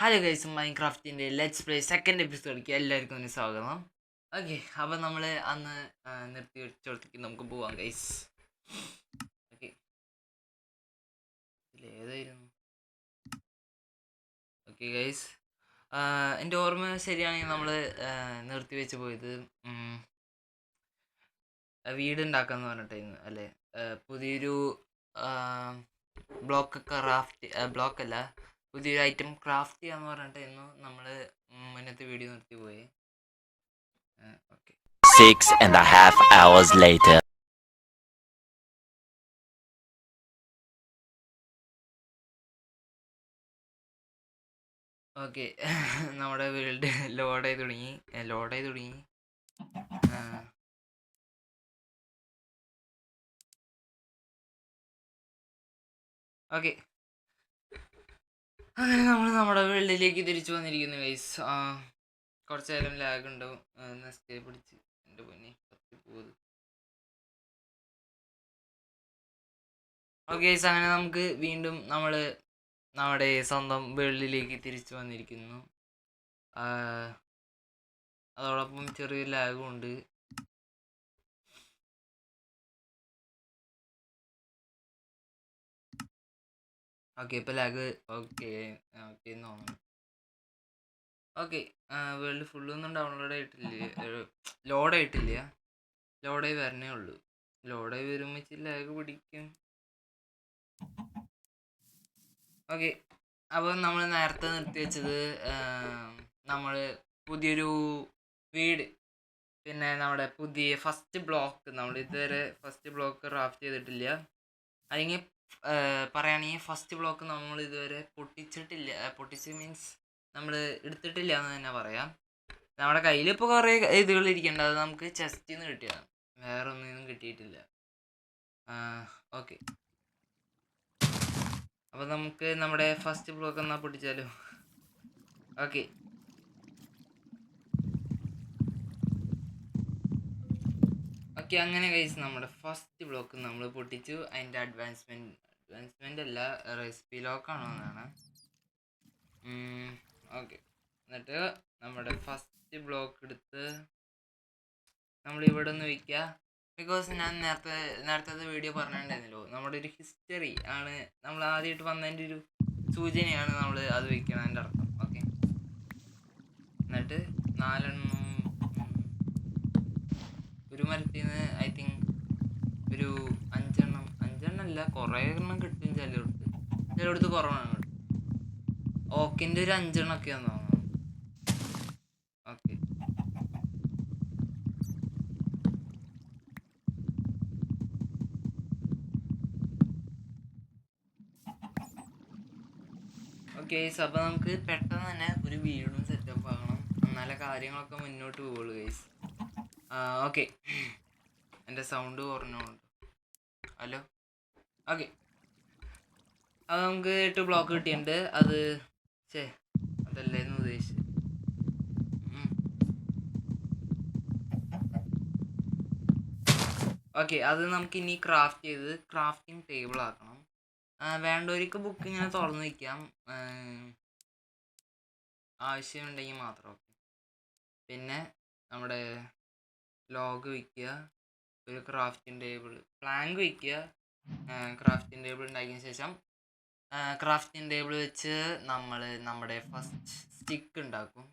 Hello guys, മൈൻക്രാഫ്റ്റിൻ്റെ let's play second എപ്പിസോഡിലേക്ക് എല്ലാവർക്കും ഒന്ന് സ്വാഗതം. ഓക്കെ, അപ്പോൾ നമ്മൾ അന്ന് നിർത്തി വെച്ചോടത്തേക്ക് നമുക്ക് പോവാം ഗൈസ്. ഓക്കെ, ഇതിലേതായിരുന്നു? ഓക്കെ ഗൈസ്, എൻ്റെ ഓർമ്മ ശരിയാണെങ്കിൽ നമ്മൾ നിർത്തി വെച്ച് പോയത് വീടുണ്ടാക്കാന്ന് പറഞ്ഞിട്ടായിരുന്നു അല്ലേ? പുതിയൊരു ബ്ലോക്കല്ല, പുതിയൊരു ഐറ്റം ക്രാഫ്റ്റ് ചെയ്യാന്ന് പറഞ്ഞിട്ടായിരുന്നു നമ്മൾ മുന്നത്തെ വീഡിയോ നിർത്തി പോയി. Okay, 6.5 hours later. ഓക്കെ. നമ്മുടെ വേൾഡ് ലോഡായി തുടങ്ങി. ഓക്കെ, അങ്ങനെ നമ്മൾ നമ്മുടെ വേൾഡിലേക്ക് തിരിച്ചു വന്നിരിക്കുന്നു ഗൈസ്. കുറച്ച് നേരം ലാഗ് ഉണ്ടാവും. നെസ്റ്റേ പിടിച്ച് എൻ്റെ പൊന്നി പോകുന്നത്. ഓക്കെ ഗൈസ്, അങ്ങനെ നമുക്ക് വീണ്ടും നമ്മുടെ സ്വന്തം വേൾഡിലേക്ക് തിരിച്ചു വന്നിരിക്കുന്നു. അതോടൊപ്പം ചെറിയൊരു ലാഗും ഉണ്ട്. ഓക്കെ, ഇപ്പോൾ ലാഗ് ഓക്കെ എന്ന് തോന്നുന്നു. Okay, world ഫുള്ളൊന്നും ലോഡായിട്ടില്ല. ലോഡായി വരണേ ഉള്ളൂ. ലോഡായി വരുമ്പോൾ ലാഗ് പിടിക്കും. ഓക്കെ, അപ്പോൾ നമ്മൾ നേരത്തെ നിർത്തി വെച്ചത് നമ്മൾ പുതിയൊരു വീട്, പിന്നെ നമ്മുടെ പുതിയ ഫസ്റ്റ് ബ്ലോക്ക്, നമ്മൾ ഇതുവരെ ഫസ്റ്റ് ബ്ലോക്ക് ക്രാഫ്റ്റ് ചെയ്തിട്ടില്ല. അല്ലെങ്കിൽ പറയുകയാണെങ്കിൽ ഫസ്റ്റ് ബ്ലോക്ക് നമ്മൾ ഇതുവരെ പൊട്ടിച്ച് മീൻസ് നമ്മൾ എടുത്തിട്ടില്ല എന്ന് തന്നെ പറയാം. നമ്മുടെ കയ്യിൽ ഇപ്പോൾ കുറേ ഇതുകൾ ഇരിക്കേണ്ട, അത് നമുക്ക് ചെസ്റ്റിൽ നിന്ന് കിട്ടിയതാണ്, വേറെ ഒന്നും കിട്ടിയിട്ടില്ല. ഓക്കെ, അപ്പോൾ നമുക്ക് നമ്മുടെ ഫസ്റ്റ് ബ്ലോക്ക് എന്നാൽ പൊട്ടിച്ചാലോ? ഓക്കെ, അങ്ങനെ ഗൈസ് നമ്മുടെ ഫസ്റ്റ് ബ്ലോക്ക് നമ്മൾ പൊട്ടിച്ചു. അതിൻ്റെ അഡ്വാൻസ്മെൻ്റ് അല്ല, റെസിപ്പി ലോക്കാണോ എന്നാണ്. ഓക്കെ, എന്നിട്ട് നമ്മുടെ ഫസ്റ്റ് ബ്ലോക്ക് എടുത്ത് നമ്മൾ ഇവിടെ ഒന്ന് വയ്ക്കുക. ബിക്കോസ് ഞാൻ നേരത്തെ വീഡിയോ പറഞ്ഞിട്ടുണ്ടായിരുന്നല്ലോ, നമ്മുടെ ഒരു ഹിസ്റ്ററി ആണ്, നമ്മൾ ആദ്യമായിട്ട് വന്നതിൻ്റെ ഒരു സൂചനയാണ് നമ്മൾ അത് വയ്ക്കണതിൻ്റെ അർത്ഥം. ഓക്കെ, എന്നിട്ട് 4 ഒരു മരത്തിൽ നിന്ന് ഐ തിങ്ക് ഒരു 5 അല്ല, കുറേ എണ്ണം കിട്ടും. ചിലയിടത്ത് കുറവാണ് കിട്ടും. ഓക്കിൻ്റെ ഒരു 5 ഒക്കെയാന്ന് തോന്നുന്നു. ഓക്കെ, അപ്പോൾ നമുക്ക് പെട്ടെന്ന് തന്നെ ഒരു വീടും സെറ്റപ്പ് ആകണം, എന്നാലേ കാര്യങ്ങളൊക്കെ മുന്നോട്ട് പോവുള്ളൂ ഗൈസ്. ഓക്കെ, എൻ്റെ സൗണ്ട് കുറഞ്ഞോണ്ട്. ഹലോ. ഓക്കെ, അത് നമുക്ക് 8 ബ്ലോക്ക് കിട്ടിയിട്ടുണ്ട്. അതല്ലേന്ന് ഉദ്ദേശിച്ചത്. ഓക്കെ, അത് നമുക്ക് ഇനി ക്രാഫ്റ്റിംഗ് ടേബിൾ ആക്കണം. വേണ്ടവർക്ക് ബുക്ക് ഇങ്ങനെ തുറന്നു വയ്ക്കാം, ആവശ്യമുണ്ടെങ്കിൽ മാത്രം. പിന്നെ നമ്മുടെ ലോഗ് വയ്ക്കുക, ഒരു ക്രാഫ്റ്റിംഗ് ടേബിൾ പ്ലാങ്ക് വയ്ക്കുക. ക്രാഫ്റ്റിംഗ് ടേബിൾ ഉണ്ടാക്കിയതിന് ശേഷം ക്രാഫ്റ്റിംഗ് ടേബിൾ വെച്ച് നമ്മൾ നമ്മുടെ ഫസ്റ്റ് സ്റ്റിക്ക് ഉണ്ടാക്കും.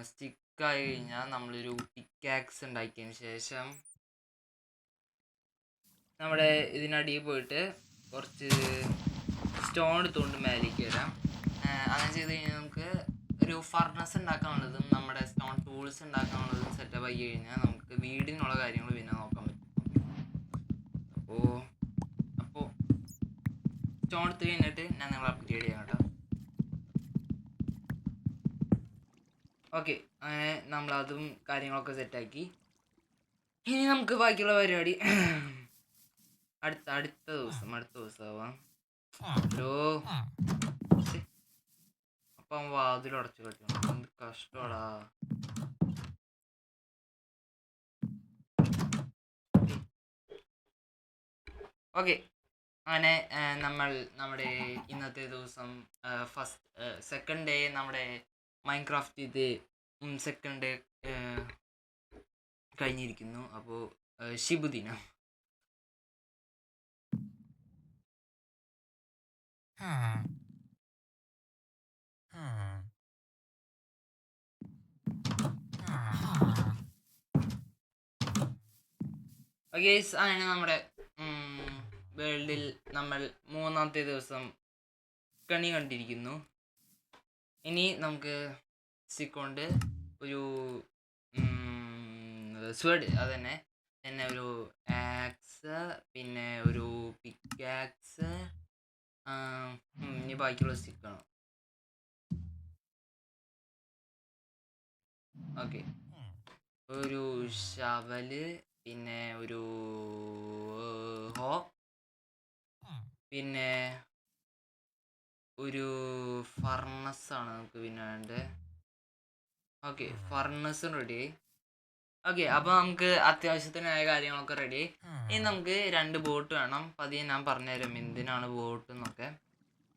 സ്റ്റിക്കായി കഴിഞ്ഞാൽ നമ്മളൊരു പിക്കാക്സ് ഉണ്ടാക്കിയതിന് ശേഷം നമ്മുടെ ഇതിനടിയിൽ പോയിട്ട് കുറച്ച് സ്റ്റോൺ എടുത്തുകൊണ്ട് മേലേക്ക് വരാം. അങ്ങനെ ചെയ്ത് കഴിഞ്ഞാൽ നമുക്ക് ഒരു ഫർണസ് ഉണ്ടാക്കാനുള്ളതും നമ്മുടെ സ്റ്റോൺ ടൂൾസ് ഉണ്ടാക്കാനുള്ളതും സെറ്റപ്പ് ആയി കഴിഞ്ഞാൽ നമുക്ക് വീടിനുള്ള കാര്യങ്ങൾ പിന്നെ നോക്കാൻ പറ്റും. അപ്പോൾ സ്റ്റോൺ എടുത്ത് കഴിഞ്ഞിട്ട് ഞാൻ നിങ്ങളെ അപ്ഡേറ്റ് ചെയ്യാം കേട്ടോ. ഓക്കെ, അങ്ങനെ നമ്മളതും കാര്യങ്ങളൊക്കെ സെറ്റാക്കി. ഇനി നമുക്ക് ബാക്കിയുള്ള പരിപാടി അടുത്ത ദിവസം ആവാം. അപ്പം വാതിലടച്ചു കളിക്കണം, എന്ത് കഷ്ടമാടാ. ഓക്കെ, അങ്ങനെ നമ്മുടെ ഇന്നത്തെ ദിവസം സെക്കൻഡ് ഡേ നമ്മുടെ മൈൻക്രാഫ്റ്റ് ഇത് സെക്കൻഡ് ഡേ കഴിഞ്ഞിരിക്കുന്നു. അപ്പോൾ ശുഭദിനം. ഓക്കെ, അങ്ങനെ നമ്മുടെ വേൾഡിൽ നമ്മൾ 3-ാമത്തെ ദിവസം കണി കണ്ടിരിക്കുന്നു. ഇനി നമുക്ക് സ്റ്റിക്കൊണ്ട് ഒരു സ്വേഡ് അതന്നെ ഒരു ആക്സ്, പിന്നെ ഒരു പിക്കാക്സ്, ഇനി ബാക്കിയുള്ള സ്റ്റിക്കാണ്. ഓക്കെ, ഒരു ഷവല്, പിന്നെ ഒരു ഹോ, പിന്നെ ഒരു ഫർണസാണ് നമുക്ക് പിന്നെ വേണ്ടത്. Okay, ഫർണസും ready. ഓക്കെ, അപ്പോൾ നമുക്ക് അത്യാവശ്യത്തിനായ കാര്യങ്ങളൊക്കെ റെഡി. ഇനി നമുക്ക് 2 ബോട്ട് വേണം. പതിയെ ഞാൻ പറഞ്ഞുതരാം എന്തിനാണ് ബോട്ട് എന്നൊക്കെ.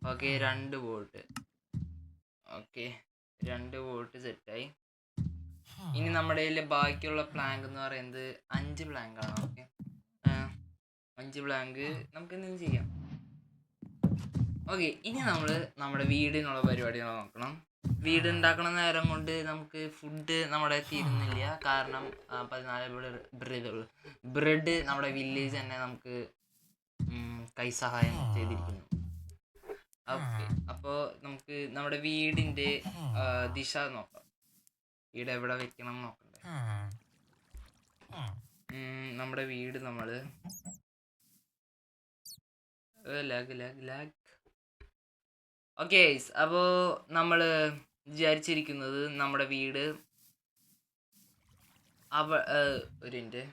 Okay, 2 boat. ഓക്കെ, 2 ബോട്ട് സെറ്റായി. ഇനി നമ്മുടെ കയ്യിൽ ബാക്കിയുള്ള പ്ലാങ്ക് എന്ന് പറയുന്നത് 5 പ്ലാങ്കാണ്. ഓക്കെ, 5 പ്ലാങ്ക് നമുക്ക് എന്തെങ്കിലും ചെയ്യാം. ഓക്കെ, ഇനി നമ്മൾ നമ്മുടെ വീടിനുള്ള പരിപാടികൾ നോക്കണം. വീട് ഉണ്ടാക്കണ നേരം കൊണ്ട് നമുക്ക് ഫുഡ് നമ്മുടെ തീരുന്നില്ല. കാരണം 14 ബ്രെഡ് നമ്മുടെ വില്ലേജ് തന്നെ നമുക്ക് കൈസഹായം ചെയ്തിരിക്കുന്നു. ഓക്കെ, അപ്പോൾ നമുക്ക് നമ്മുടെ വീടിൻ്റെ ദിശ നോക്കാം. വീട് എവിടെ വെക്കണം നോക്കണ്ടേ. നമ്മുടെ വീട് നമ്മൾ ലാഗ്. ഓക്കെ, അപ്പോൾ നമ്മൾ വിചാരിച്ചിരിക്കുന്നത് നമ്മുടെ വീട് ഒരു മിനിറ്റ്